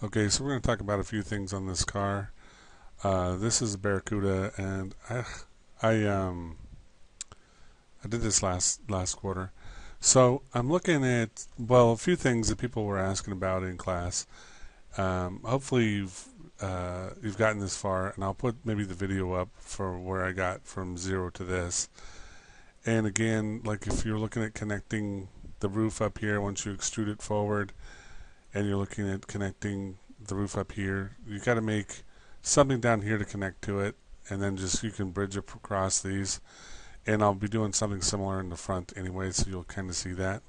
Okay, so we're going to talk about a few things on this car. This is a Barracuda, and I um I did this last quarter. So I'm looking at a few things that people were asking about in class. Hopefully you've gotten this far, and I'll put maybe the video up for where I got from zero to this. And again, like if you're looking at connecting the roof up here, once you extrude it forward, and you're looking at connecting the roof up here, you got to make something down here to connect to it, and then just you can bridge across these. And I'll be doing something similar in the front anyway, so you'll kind of see that.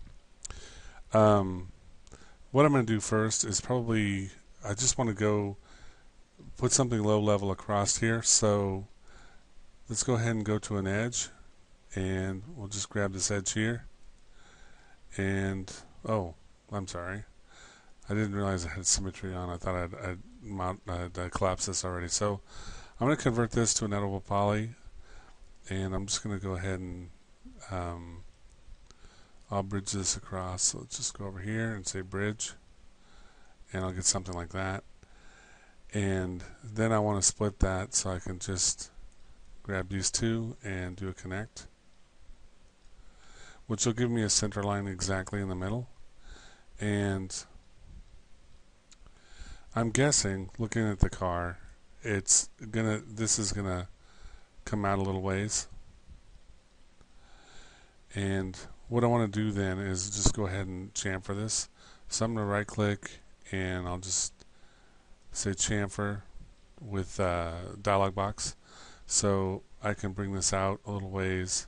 Um, what I'm going to do first is probably I just want to go put something low level across here. So let's go ahead and go to an edge, and we'll just grab this edge here. And oh, I'm sorry. I didn't realize I had symmetry on. I thought I'd collapsed this already. So I'm going to convert this to an editable poly, and I'm just going to go ahead and I'll bridge this across. So let's just go over here and say bridge, and I'll get something like that. And then I want to split that, so I can just grab these two and do a connect, which will give me a center line exactly in the middle. And I'm guessing, looking at the car, this is gonna come out a little ways. And what I want to do then is just go ahead and chamfer this. So I'm gonna right click, and I'll just say chamfer with dialog box, so I can bring this out a little ways.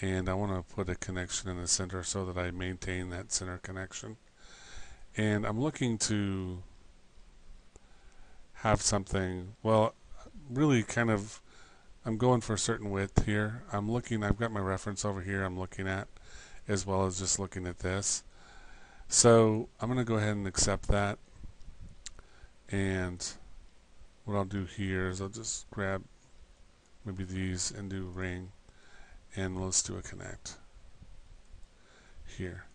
And I want to put a connection in the center so that I maintain that center connection. And I'm looking to have something, really kind of, I'm going for a certain width here. I've got my reference over here I'm looking at, as well as just looking at this. So I'm going to go ahead and accept that. And what I'll do here is I'll just grab maybe these and do ring, and let's do a connect here.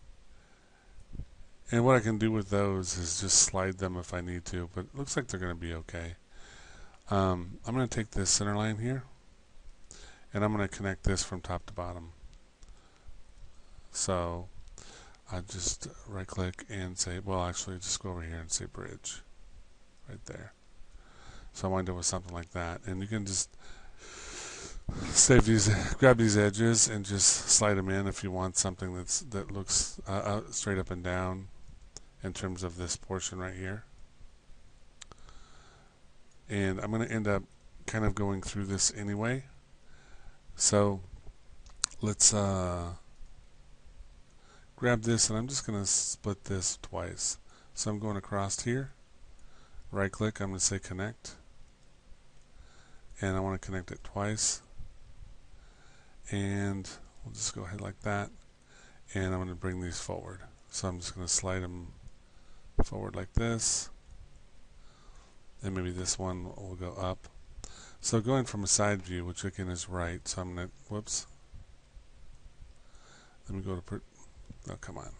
And what I can do with those is just slide them if I need to, but it looks like they're going to be okay. I'm going to take this center line here, and I'm going to connect this from top to bottom. So I just right click and say, actually just go over here and say bridge right there. So I wind up with something like that, and you can just grab these edges and just slide them in if you want something that looks straight up and down in terms of this portion right here. And I'm going to end up kind of going through this anyway. So let's grab this, and I'm just going to split this twice. So I'm going across here, right click, I'm going to say connect, and I want to connect it twice. And we'll just go ahead like that, and I'm going to bring these forward. So I'm just going to slide them forward like this, and maybe this one will go up. So going from a side view, which again is right, so I'm going to, whoops, let me go to, oh come on,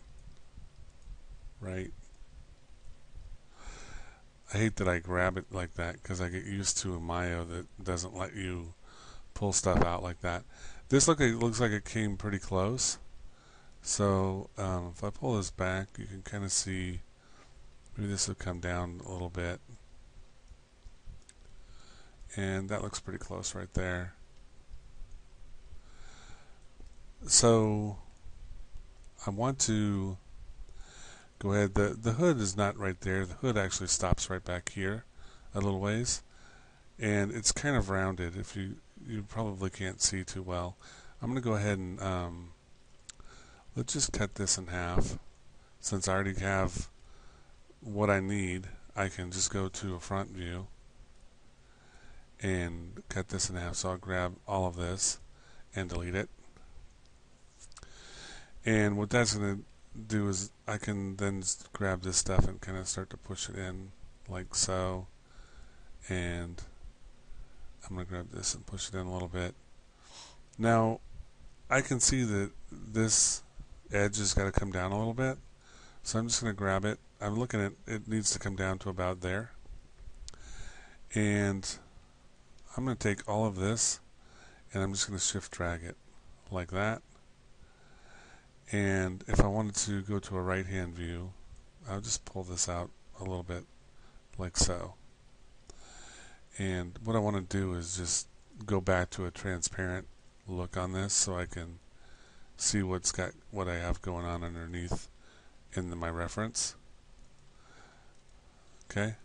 right. I hate that I grab it like that, because I get used to a Maya that doesn't let you pull stuff out like that. This looks like it came pretty close. So if I pull this back, you can kind of see maybe this will come down a little bit. And that looks pretty close right there. So I want to go ahead. The hood is not right there. The hood actually stops right back here a little ways. And it's kind of rounded. If you probably can't see too well. I'm going to go ahead and let's just cut this in half. Since I already have what I need, I can just go to a front view and cut this in half. So I'll grab all of this and delete it. And what that's going to do is I can then grab this stuff and kind of start to push it in like so. And I'm going to grab this and push it in a little bit. Now I can see that this edge has got to come down a little bit. So I'm just going to grab it. I'm looking at it needs to come down to about there. And I'm going to take all of this and I'm just going to shift drag it like that. And if I wanted to go to a right hand view, I'll just pull this out a little bit like so. And what I want to do is just go back to a transparent look on this so I can see what I have going on underneath in my reference. Okay,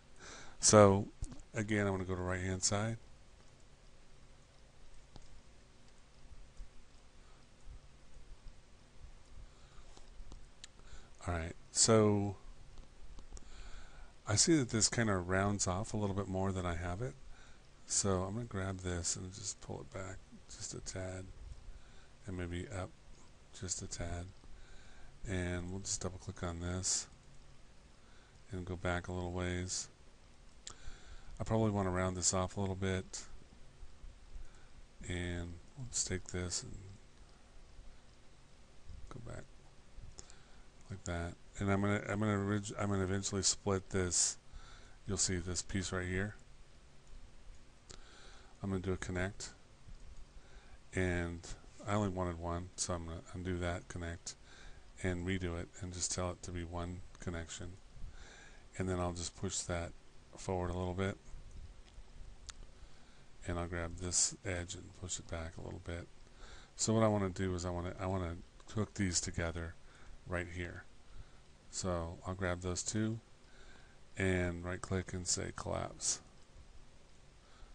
so again I'm going to go to right hand side. Alright, so I see that this kind of rounds off a little bit more than I have it. So I'm going to grab this and just pull it back just a tad and maybe up just a tad. And we'll just double click on this and go back a little ways. I probably want to round this off a little bit. And let's take this and go back like that. And I'm gonna eventually split this. You'll see this piece right here. I'm gonna do a connect, and I only wanted one, so I'm gonna undo that connect and redo it and just tell it to be one connection. And then I'll just push that forward a little bit, and I'll grab this edge and push it back a little bit. So what I want to do is I want to hook these together right here. So I'll grab those two and right click and say collapse.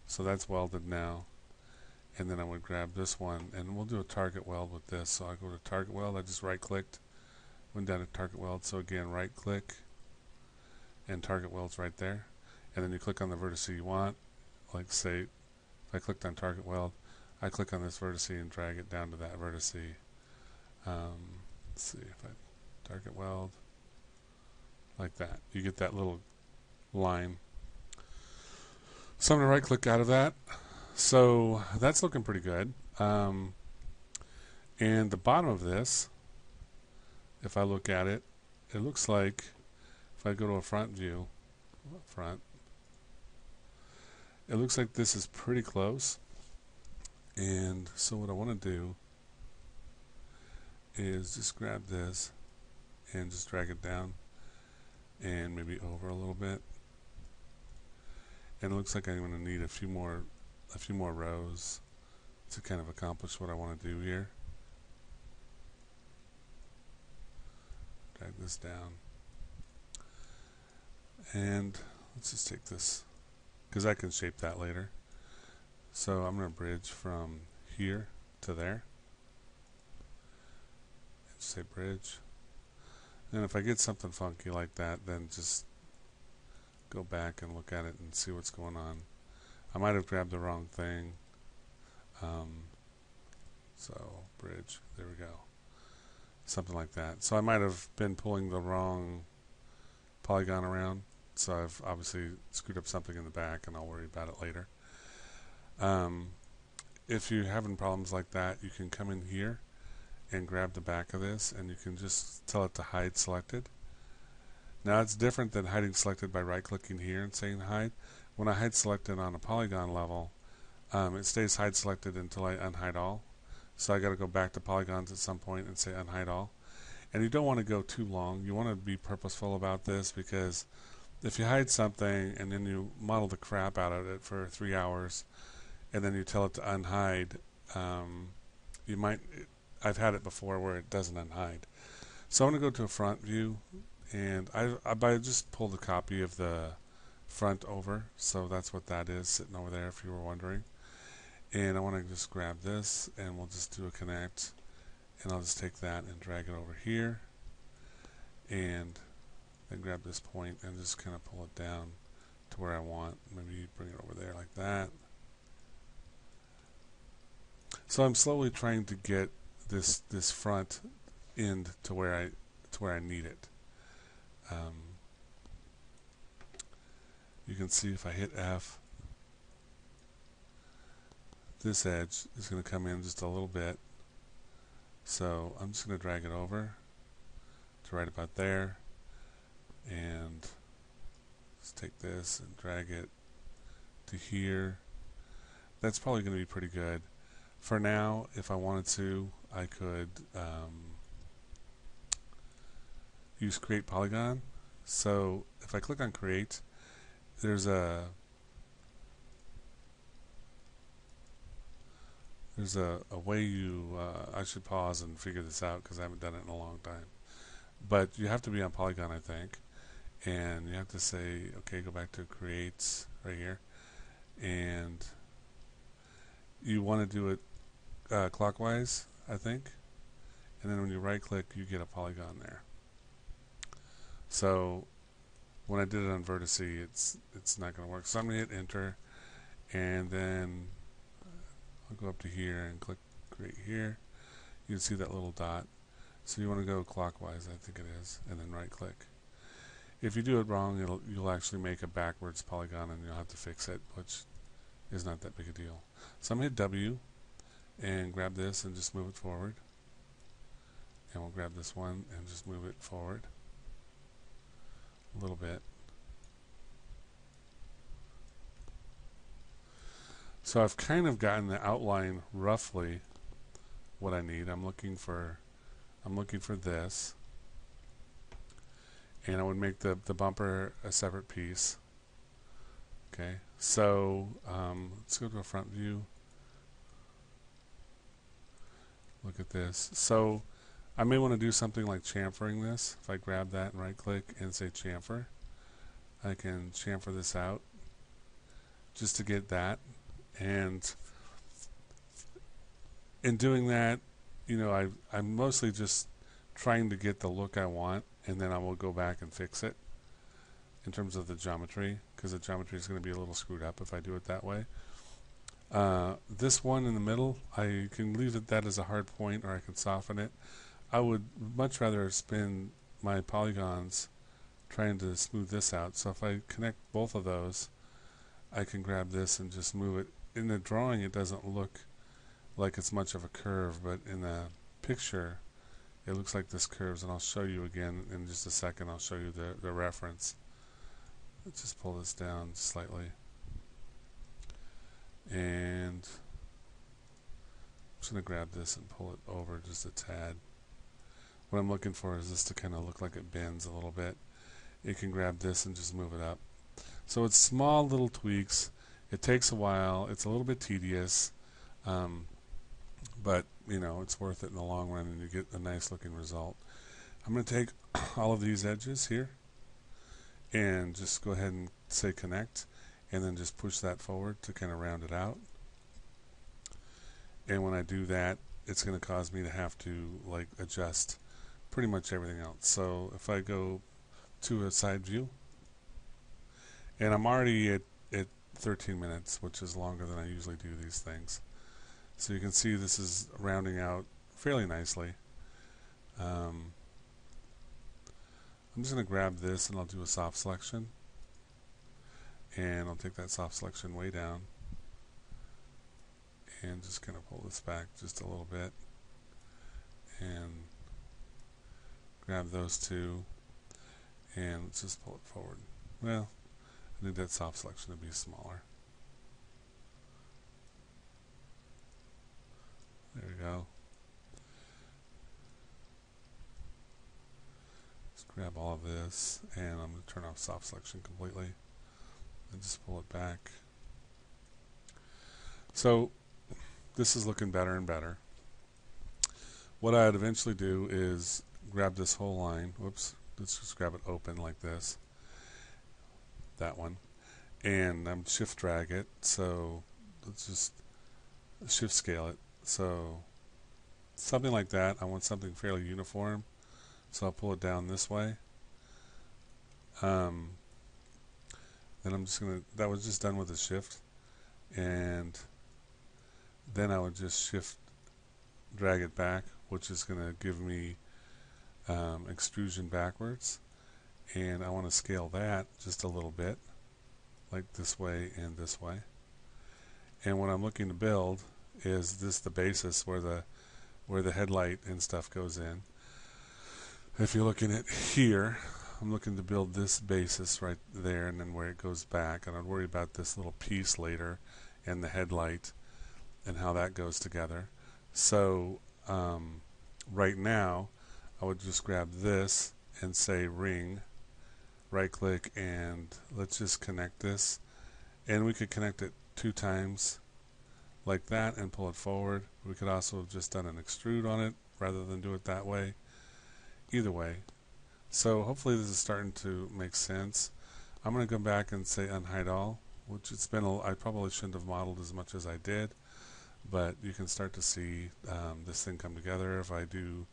So that's welded now. And then I would grab this one and we'll do a target weld with this. So I go to target weld, I just right clicked, went down to target weld. So again, right click and target weld's right there. And then you click on the vertex you want. Like say, if I clicked on target weld, I click on this vertex and drag it down to that vertex. Let's see if I target weld like that. You get that little line. So I'm going to right click out of that. So that's looking pretty good. And the bottom of this, if I look at it, it looks like if I go to a front view, it looks like this is pretty close. And so what I want to do is just grab this and just drag it down and maybe over a little bit. And it looks like I'm going to need a few more rows to kind of accomplish what I want to do here. Drag this down. And let's just take this, because I can shape that later. So I'm going to bridge from here to there. And say bridge. And if I get something funky like that, then just go back and look at it and see what's going on. I might have grabbed the wrong thing. So bridge, there we go. Something like that. So I might have been pulling the wrong polygon around. So I've obviously screwed up something in the back, and I'll worry about it later. If you're having problems like that, you can come in here and grab the back of this, and you can just tell it to hide selected. Now it's different than hiding selected by right clicking here and saying hide. When I hide selected on a polygon level, it stays hide selected until I unhide all. So I got to go back to polygons at some point and say unhide all. And you don't want to go too long. You want to be purposeful about this, because if you hide something and then you model the crap out of it for 3 hours and then you tell it to unhide, you might, I've had it before where it doesn't unhide. So I'm going to go to a front view, and I just pulled a copy of the front over, so that's what that is sitting over there if you were wondering. And I want to just grab this and we'll just do a connect, and I'll just take that and drag it over here and then grab this point and just kind of pull it down to where I want. Maybe bring it over there like that. So I'm slowly trying to get this front end to where I need it. You can see if I hit F, this edge is going to come in just a little bit. So I'm just going to drag it over to right about there. And let's take this and drag it to here. That's probably going to be pretty good. For now, if I wanted to, I could use Create Polygon. So if I click on Create, there's a way you I should pause and figure this out because I haven't done it in a long time. But you have to be on Polygon, I think, and you have to say, okay, go back to Create right here, and you want to do it clockwise, I think, and then when you right click you get a polygon there. So when I did it on Vertice, it's not going to work. So I'm going to hit enter, and then I'll go up to here and click Create here. You can see that little dot. So you want to go clockwise, I think it is, and then right click. If you do it wrong, you'll actually make a backwards polygon and you'll have to fix it, which is not that big a deal. So I'm going to hit W and grab this and just move it forward. And we'll grab this one and just move it forward a little bit. So I've kind of gotten the outline roughly what I need. I'm looking for this, and I would make the bumper a separate piece. Okay, so let's go to a front view. Look at this. So I may want to do something like chamfering this. If I grab that and right click and say chamfer, I can chamfer this out just to get that. And in doing that, you know, I'm mostly just trying to get the look I want, and then I will go back and fix it in terms of the geometry, because the geometry is going to be a little screwed up if I do it that way. This one in the middle, I can leave that as a hard point, or I can soften it. I would much rather spin my polygons trying to smooth this out. So if I connect both of those, I can grab this and just move it. In the drawing, it doesn't look like it's much of a curve, but in the picture, it looks like this curves, and I'll show you again in just a second. I'll show you the reference. Let's just pull this down slightly. And I'm just going to grab this and pull it over just a tad. What I'm looking for is this to kind of look like it bends a little bit. You can grab this and just move it up. So it's small little tweaks. It takes a while. It's a little bit tedious, but you know, it's worth it in the long run, and you get a nice looking result. I'm going to take all of these edges here and just go ahead and say connect, and then just push that forward to kind of round it out. And when I do that, it's going to cause me to have to like adjust pretty much everything else. So if I go to a side view, and I'm already at 13 minutes, which is longer than I usually do these things. So you can see this is rounding out fairly nicely. I'm just going to grab this and I'll do a soft selection. And I'll take that soft selection way down. And just kind of pull this back just a little bit. And grab those two. And let's just pull it forward. Well, I need that soft selection to be smaller. There we go. Just grab all of this, and I'm going to turn off soft selection completely and just pull it back. So this is looking better and better. What I'd eventually do is grab this whole line. Whoops, let's just grab it open like this. That one, and I'm shift drag it, so let's just shift scale it, so something like that. I want something fairly uniform, so I'll pull it down this way. Then I'm just gonna, that was just done with the shift, and then I would just shift drag it back, which is gonna give me extrusion backwards. And I want to scale that just a little bit, like this way and this way. And what I'm looking to build is this, the basis where the headlight and stuff goes in. If you're looking at here, I'm looking to build this basis right there and then where it goes back, and I'd worry about this little piece later and the headlight and how that goes together. So right now I would just grab this and say ring, right click, and let's just connect this, and we could connect it 2 times like that and pull it forward. We could also have just done an extrude on it rather than do it that way. Either way. So hopefully this is starting to make sense. I'm going to go back and say unhide all, which it's been I probably shouldn't have modeled as much as I did, but you can start to see this thing come together if I do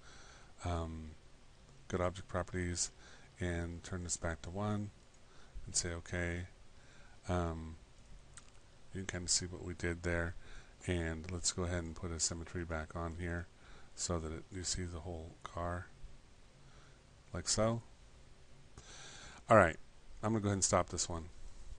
good object properties and turn this back to 1 and say OK. You can kind of see what we did there, and let's go ahead and put a symmetry back on here so that you see the whole car like so. Alright, I'm going to go ahead and stop this one.